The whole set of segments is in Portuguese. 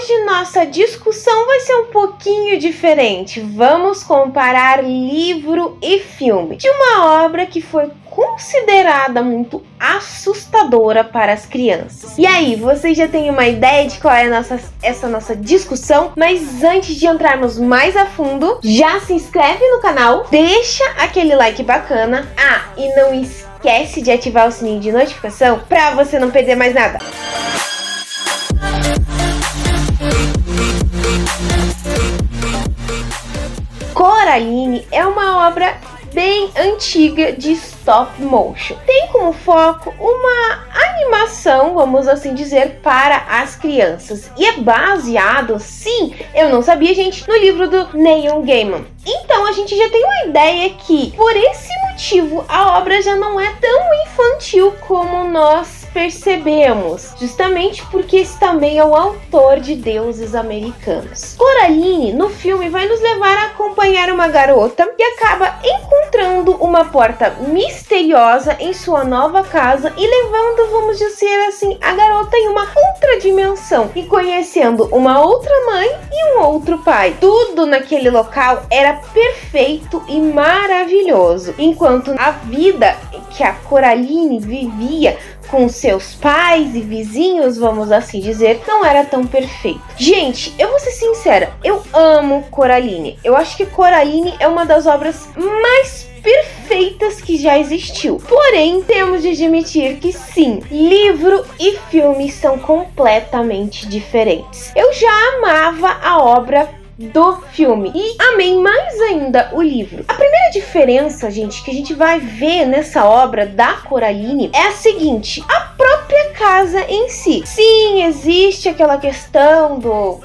hoje nossa discussão vai ser um pouquinho diferente. Vamos comparar livro e filme de uma obra que foi considerada muito assustadora para as crianças. E aí, vocês já têm uma ideia de qual é essa nossa discussão? Mas antes de entrarmos mais a fundo, já se inscreve no canal, deixa aquele like bacana. E não esquece de ativar o sininho de notificação para você não perder mais nada. Coraline é uma obra bem antiga de stop motion. Tem como foco uma animação, vamos assim dizer, para as crianças. E é baseado, sim, eu não sabia, gente, no livro do Neil Gaiman. Então a gente já tem uma ideia que, por esse motivo, a obra já não é tão infantil como nós percebemos, justamente porque esse também é o autor de Deuses Americanos. Coraline, no filme, vai nos levar a acompanhar uma garota que acaba encontrando uma porta misteriosa em sua nova casa e levando, vamos dizer assim, a garota em uma outra dimensão e conhecendo uma outra mãe e um outro pai. Tudo naquele local era perfeito e maravilhoso, enquanto a vida que a Coraline vivia com seus pais e vizinhos, vamos assim dizer, não era tão perfeito. Gente, eu vou ser sincera, eu amo Coraline. Eu acho que Coraline é uma das obras mais perfeitas que já existiu. Porém, temos de admitir que sim, livro e filme são completamente diferentes. Eu já amava a obra do filme e amei mais ainda o livro. A primeira diferença, gente, que a gente vai ver nessa obra da Coraline é a seguinte: a própria casa em si. Sim, existe aquela questão do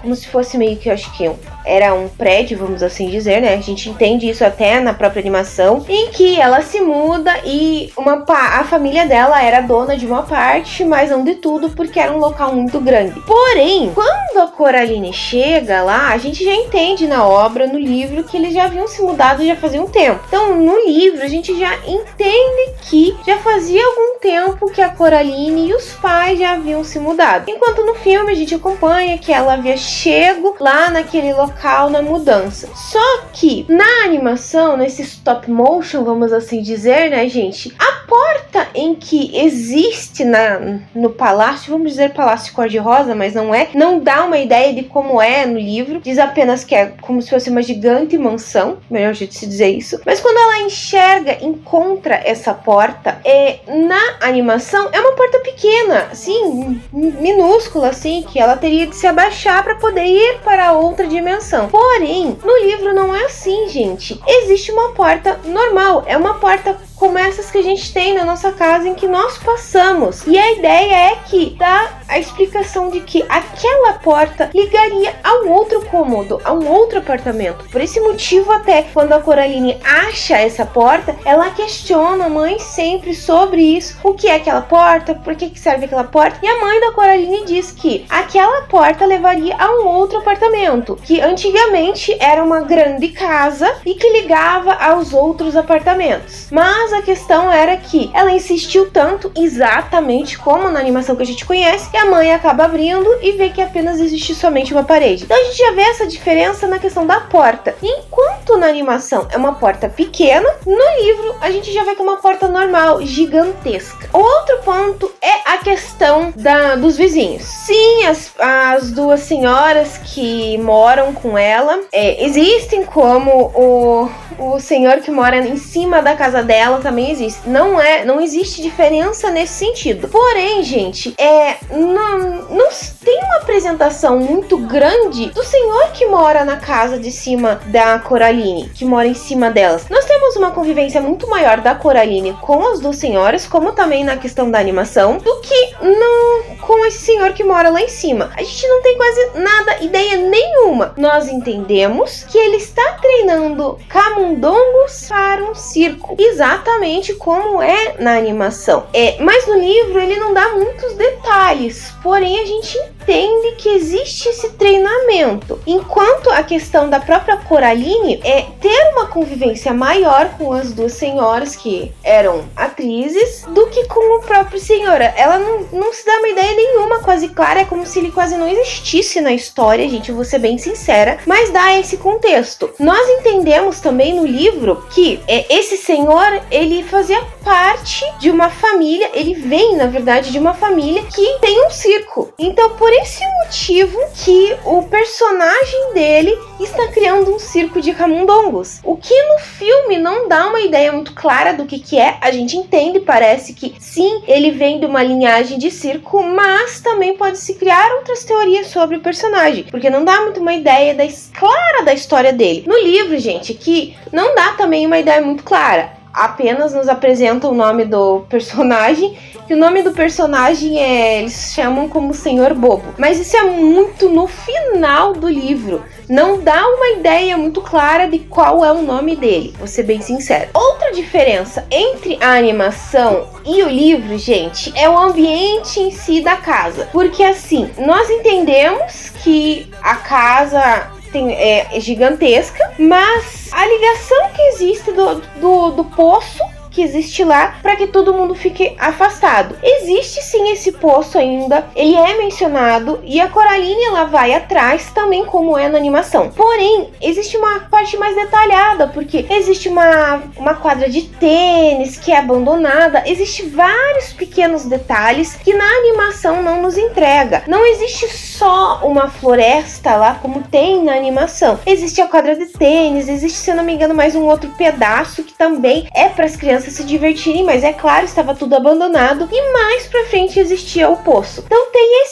como se fosse meio que, eu acho que era um prédio, vamos assim dizer, né? A gente entende isso até na própria animação, em que ela se muda e a família dela era dona de uma parte, mas não de tudo, porque era um local muito grande. Porém, quando a Coraline chega lá, a gente já entende na obra, no livro, que eles já haviam se mudado já fazia um tempo. Então, no livro, a gente já entende que já fazia algum tempo que a Coraline e os pais já haviam se mudado. Enquanto no filme, a gente acompanha que ela havia chego lá naquele local na mudança. Só que na animação, nesse stop motion, vamos assim dizer, né, gente, a porta em que existe no palácio, vamos dizer palácio cor-de-rosa, mas não dá uma ideia de como é no livro, diz apenas que é como se fosse uma gigante mansão, melhor jeito de se dizer isso. Mas quando ela encontra essa porta, na animação é uma porta pequena, assim, minúscula, assim, que ela teria de se abaixar para poder ir para outra dimensão. Porém, no livro não é assim, gente. Existe uma porta normal, é uma porta como essas que a gente tem na nossa casa em que nós passamos. E a ideia é que dá a explicação de que aquela porta ligaria a um outro cômodo, a um outro apartamento. Por esse motivo, até quando a Coraline acha essa porta, ela questiona a mãe sempre sobre isso. O que é aquela porta? Por que serve aquela porta? E a mãe da Coraline diz que aquela porta levaria a um outro apartamento, que antigamente era uma grande casa e que ligava aos outros apartamentos. Mas a questão era que ela insistiu tanto, exatamente como na animação que a gente conhece, que a mãe acaba abrindo e vê que apenas existe somente uma parede. Então a gente já vê essa diferença na questão da porta. Enquanto na animação é uma porta pequena, no livro a gente já vê que é uma porta normal, gigantesca. Outro ponto é a questão dos vizinhos. Sim, as duas senhoras que moram com ela existem, como o senhor que mora em cima da casa dela também existe. Não existe diferença nesse sentido. Porém, gente, não tem uma apresentação muito grande do senhor que mora na casa de cima da Coraline, que mora em cima delas. Nós temos uma convivência muito maior da Coraline com as duas senhoras, como também na questão da animação, do que com esse senhor que mora lá em cima. A gente não tem quase nada, ideia nenhuma. Nós entendemos que ele está treinando camundongos para um circo, exatamente como é na animação. Mas no livro ele não dá muitos detalhes, porém a gente entende que existe esse treinamento, enquanto a questão da própria Coraline é ter uma convivência maior com as duas senhoras que eram atrizes do que com o próprio senhor. Ela não se dá uma ideia nenhuma quase clara, é como se ele quase não existisse na história, gente, eu vou ser bem sincera, mas dá esse contexto. Nós entendemos também no livro que esse senhor, ele fazia parte de uma família, ele vem, na verdade, de uma família que tem um circo. Então, por esse motivo que o personagem dele está criando um circo de camundongos. O que no filme não dá uma ideia muito clara do que é. A gente entende, parece que sim, ele vem de uma linhagem de circo, mas também pode se criar outras teorias sobre o personagem, porque não dá muito uma ideia clara da história dele. No livro, gente, que não dá também uma ideia muito clara. Apenas nos apresenta o nome do personagem, que o nome do personagem eles chamam como Senhor Bobo. Mas isso é muito no final do livro. Não dá uma ideia muito clara de qual é o nome dele, vou ser bem sincera. Outra diferença entre a animação e o livro, gente, é o ambiente em si da casa. Porque assim, nós entendemos que a casa é gigantesca, mas a ligação que existe do poço que existe lá para que todo mundo fique afastado. Existe sim esse poço ainda, ele é mencionado e a Coraline ela vai atrás também como é na animação. Porém, existe uma parte mais detalhada, porque existe uma quadra de tênis que é abandonada, existe vários pequenos detalhes que na animação não nos entrega. Não existe só uma floresta lá como tem na animação. Existe a quadra de tênis, existe, se eu não me engano, mais um outro pedaço que também é para as crianças se divertirem, mas é claro, estava tudo abandonado e mais pra frente existia o poço. Então tem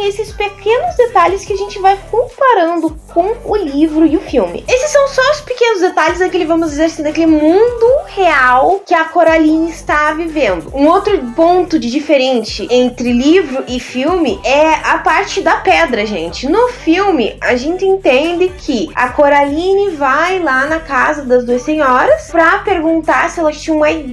esses pequenos detalhes que a gente vai comparando com o livro e o filme. Esses são só os pequenos detalhes daquele, vamos dizer assim, daquele mundo real que a Coraline está vivendo. Um outro ponto de diferente entre livro e filme é a parte da pedra, gente. No filme, a gente entende que a Coraline vai lá na casa das duas senhoras pra perguntar se elas tinham uma ideia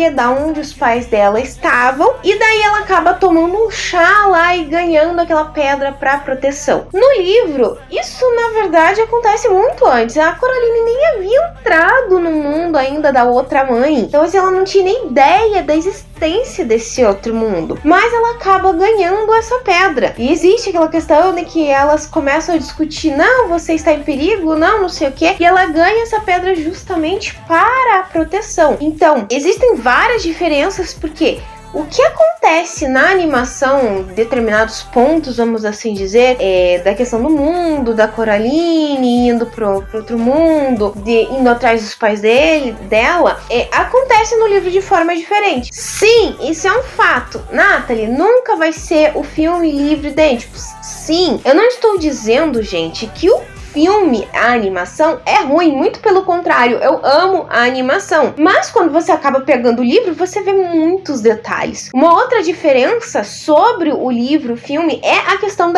de onde os pais dela estavam, e daí ela acaba tomando um chá lá e ganhando aquela pedra para proteção. No livro, isso na verdade acontece muito antes. A Coraline nem havia entrado no mundo ainda da outra mãe, então assim, ela não tinha nem ideia da existência desse outro mundo, mas ela acaba ganhando essa pedra. E existe aquela questão de que elas começam a discutir, não, você está em perigo, não sei o que, e ela ganha essa pedra justamente para a proteção. Então, existem várias diferenças, porque o que acontece na animação, determinados pontos, vamos assim dizer, da questão do mundo, da Coraline indo pro outro mundo, indo atrás dos pais dela, acontece no livro de forma diferente. Sim, isso é um fato. Nathalie, nunca vai ser o filme livre idênticos. Sim, eu não estou dizendo, gente, que o filme, a animação é ruim, muito pelo contrário, eu amo a animação, mas quando você acaba pegando o livro, você vê muitos detalhes. Uma outra diferença sobre o livro, o filme, é a questão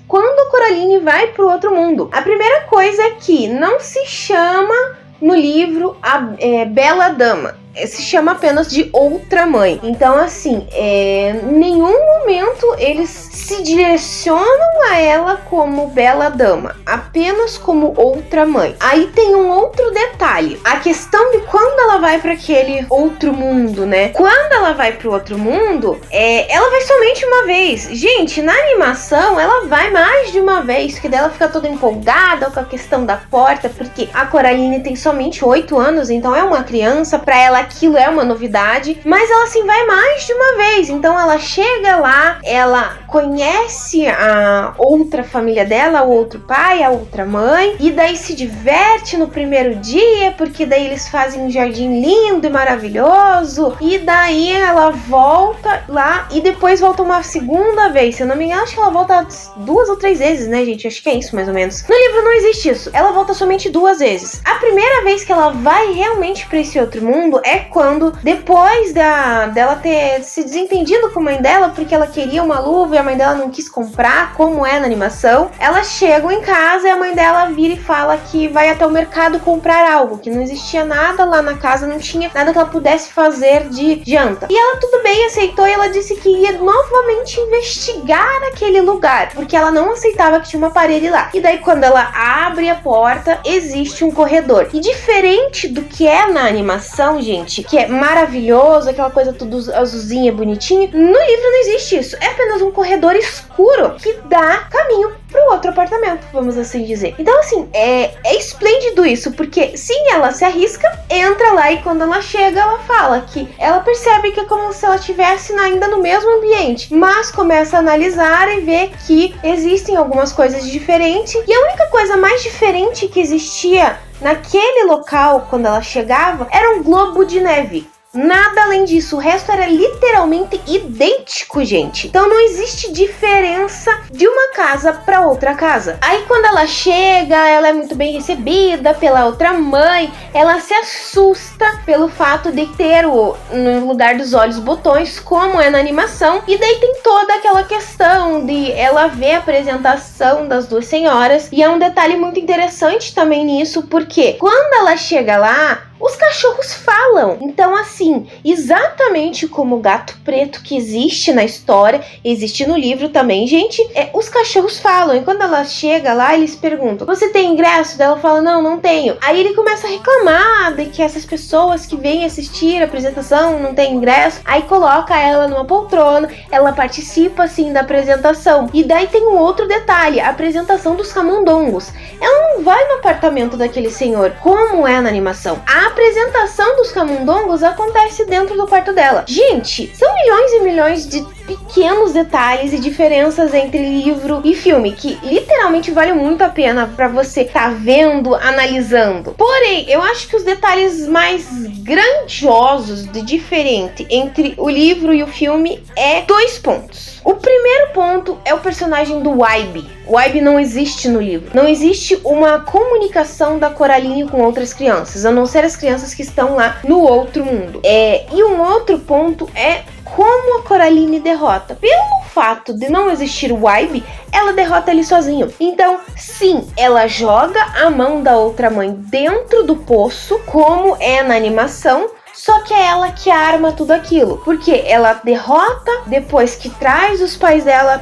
quando a Coraline vai pro outro mundo. A primeira coisa é que não se chama no livro a Bela Dama, se chama apenas de Outra Mãe. Então, assim, em nenhum momento eles se direcionam a ela como Bela Dama, apenas como Outra Mãe. Aí tem um outro detalhe, a questão de quando ela vai para aquele outro mundo, né? Quando ela vai para o outro mundo, ela vai somente uma vez. Gente, na animação, ela vai mais de uma vez, porque dela fica toda empolgada com a questão da porta, porque a Coraline tem somente 8 anos, então é uma criança, para ela aquilo é uma novidade, mas ela assim vai mais de uma vez. Então ela chega lá, ela conhece a outra família dela, o outro pai, a outra mãe, e daí se diverte no primeiro dia, porque daí eles fazem um jardim lindo e maravilhoso, e daí ela volta lá e depois volta uma segunda vez. Se eu não me engano, acho que ela volta 2 ou 3 vezes, né, gente? Acho que é isso mais ou menos. No livro não existe isso, ela volta somente 2 vezes. A primeira vez que ela vai realmente para esse outro mundo é é quando, depois dela ter se desentendido com a mãe dela, porque ela queria uma luva e a mãe dela não quis comprar, como é na animação, elas chegam em casa e a mãe dela vira e fala que vai até o mercado comprar algo, que não existia nada lá na casa, não tinha nada que ela pudesse fazer de janta. E ela tudo bem aceitou, e ela disse que ia novamente investigar aquele lugar, porque ela não aceitava que tinha uma parede lá. E daí quando ela abre a porta, existe um corredor. E diferente do que é na animação, gente, que é maravilhoso, aquela coisa tudo azulzinha, bonitinha, no livro não existe isso. É apenas um corredor escuro que dá caminho pro outro apartamento, vamos assim dizer. Então, assim, é esplêndido isso, porque sim, ela se arrisca, entra lá, e quando ela chega, ela fala que ela percebe que é como se ela estivesse ainda no mesmo ambiente, mas começa a analisar e vê que existem algumas coisas diferentes, e a única coisa mais diferente que existia naquele local, quando ela chegava, era um globo de neve. Nada além disso, o resto era literalmente idêntico, gente. Então não existe diferença de uma casa para outra casa. Aí quando ela chega, ela é muito bem recebida pela outra mãe. Ela se assusta pelo fato de ter no lugar dos olhos botões, como é na animação. E daí tem toda aquela questão de ela ver a apresentação das duas senhoras. E é um detalhe muito interessante também nisso, porque quando ela chega lá, os cachorros falam. Então, assim, exatamente como o gato preto que existe na história, existe no livro também, gente, os cachorros falam. E quando ela chega lá, eles perguntam: você tem ingresso? Daí ela fala: não tenho. Aí ele começa a reclamar de que essas pessoas que vêm assistir a apresentação não têm ingresso. Aí coloca ela numa poltrona, ela participa, assim, da apresentação. E daí tem um outro detalhe, a apresentação dos camundongos. Ela não vai no apartamento daquele senhor, como é na animação. A apresentação dos camundongos acontece dentro do quarto dela. Gente, são milhões e milhões de pequenos detalhes e diferenças entre livro e filme, que literalmente vale muito a pena pra você tá vendo, analisando. Porém, eu acho que os detalhes mais grandiosos de diferente entre o livro e o filme é 2 pontos. O primeiro ponto é o personagem do Waibe. O Waibe não existe no livro. Não existe uma comunicação da Coraline com outras crianças, a não ser as crianças que estão lá no outro mundo. E um outro ponto é como a Coraline derrota. Pelo fato de não existir o Waibe, ela derrota ele sozinho. Então, sim, ela joga a mão da outra mãe dentro do poço, como é na animação, só que é ela que arma tudo aquilo, porque ela derrota, depois que traz os pais dela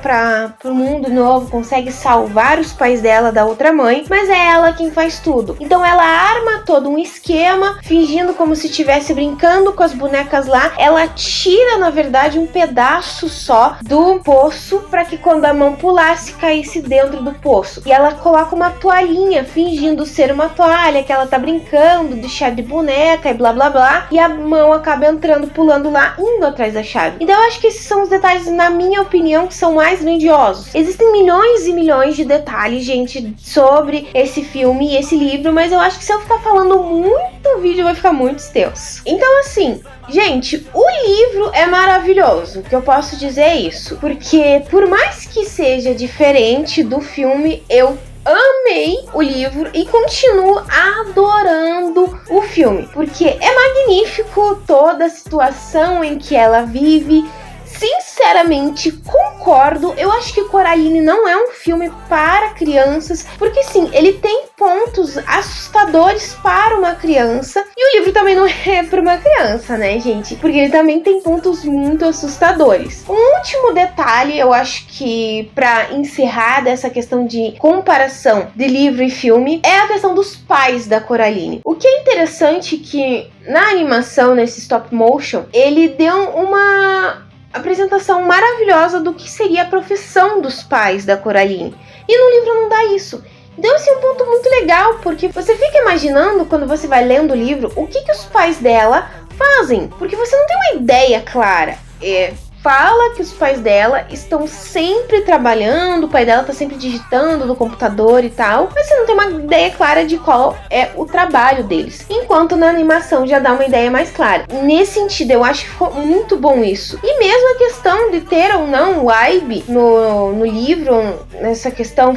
pro mundo novo, consegue salvar os pais dela da outra mãe, mas é ela quem faz tudo. Então ela arma todo um esquema, fingindo como se estivesse brincando com as bonecas lá. Ela tira, na verdade, um pedaço só do poço, para que quando a mão pulasse, caísse dentro do poço. E ela coloca uma toalhinha, fingindo ser uma toalha, que ela tá brincando de chá de boneca e blá blá blá, e a mão acaba entrando, pulando lá, indo atrás da chave. Então eu acho que esses são os detalhes, na minha opinião, que são mais grandiosos. Existem milhões e milhões de detalhes, gente, sobre esse filme e esse livro, mas eu acho que se eu ficar falando muito, o vídeo vai ficar muito extenso. Então, assim, gente, o livro é maravilhoso, que eu posso dizer isso, porque por mais que seja diferente do filme, eu amei o livro e continuo adorando o filme, porque é magnífico toda a situação em que ela vive. Sinceramente, concordo. Eu acho que Coraline não é um filme para crianças, porque sim, ele tem pontos assustadores para uma criança, e o livro também não é para uma criança, né, gente? Porque ele também tem pontos muito assustadores. Um último detalhe, eu acho que para encerrar dessa questão de comparação de livro e filme, é a questão dos pais da Coraline. O que é interessante que na animação, nesse stop motion, ele deu uma apresentação maravilhosa do que seria a profissão dos pais da Coraline. E no livro não dá isso. Então esse é um ponto muito legal, porque você fica imaginando, quando você vai lendo o livro, o que os pais dela fazem. Porque você não tem uma ideia clara. Fala que os pais dela estão sempre trabalhando, o pai dela tá sempre digitando no computador e tal, mas você não tem uma ideia clara de qual é o trabalho deles. Enquanto na animação já dá uma ideia mais clara. Nesse sentido, eu acho que ficou muito bom isso. E mesmo a questão de ter ou não o Waibe no livro, nessa questão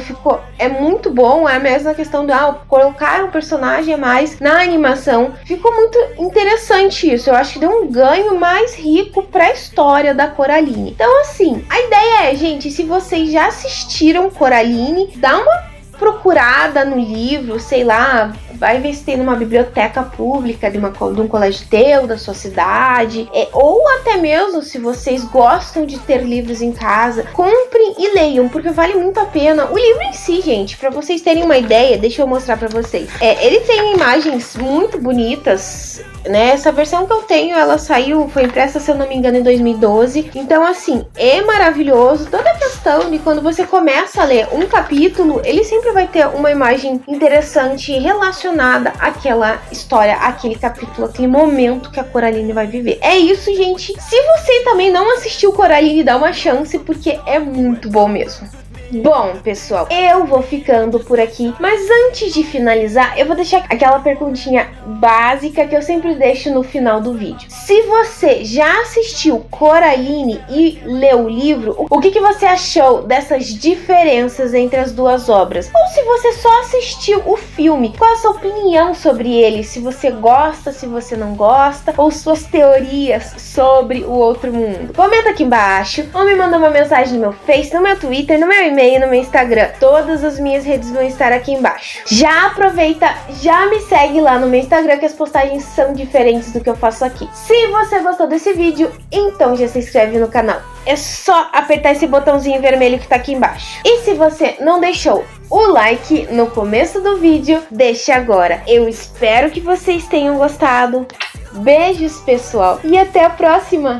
é muito bom, é a mesma questão de colocar um personagem a mais na animação. Ficou muito interessante isso. Eu acho que deu um ganho mais rico pra história da Coraline. Então, assim, a ideia é, gente, se vocês já assistiram Coraline, dá uma procurada no livro, sei lá, vai ver se tem numa biblioteca pública de um colégio teu, da sua cidade, ou até mesmo se vocês gostam de ter livros em casa, comprem e leiam, porque vale muito a pena. O livro em si, gente, pra vocês terem uma ideia, deixa eu mostrar pra vocês. Ele tem imagens muito bonitas, né? Essa versão que eu tenho, ela foi impressa, se eu não me engano, em 2012. Então, assim, é maravilhoso. Toda a questão de quando você começa a ler um capítulo, ele sempre vai ter uma imagem interessante relacionada àquela história, àquele capítulo, aquele momento que a Coraline vai viver. É isso, gente. Se você também não assistiu Coraline, dá uma chance, porque é muito bom mesmo. Bom, pessoal, eu vou ficando por aqui, mas antes de finalizar, eu vou deixar aquela perguntinha básica que eu sempre deixo no final do vídeo. Se você já assistiu Coraline e leu o livro, o que você achou dessas diferenças entre as duas obras? Ou se você só assistiu o filme, qual a sua opinião sobre ele? Se você gosta, se você não gosta, ou suas teorias sobre o outro mundo? Comenta aqui embaixo, ou me manda uma mensagem no meu Face, no meu Twitter, no meu e-mail, no meu Instagram. Todas as minhas redes vão estar aqui embaixo. Já aproveita, já me segue lá no meu Instagram, que as postagens são diferentes do que eu faço aqui. Se você gostou desse vídeo, então já se inscreve no canal. É só apertar esse botãozinho vermelho que tá aqui embaixo. E se você não deixou o like no começo do vídeo, deixe agora. Eu espero que vocês tenham gostado. Beijos, pessoal, e até a próxima!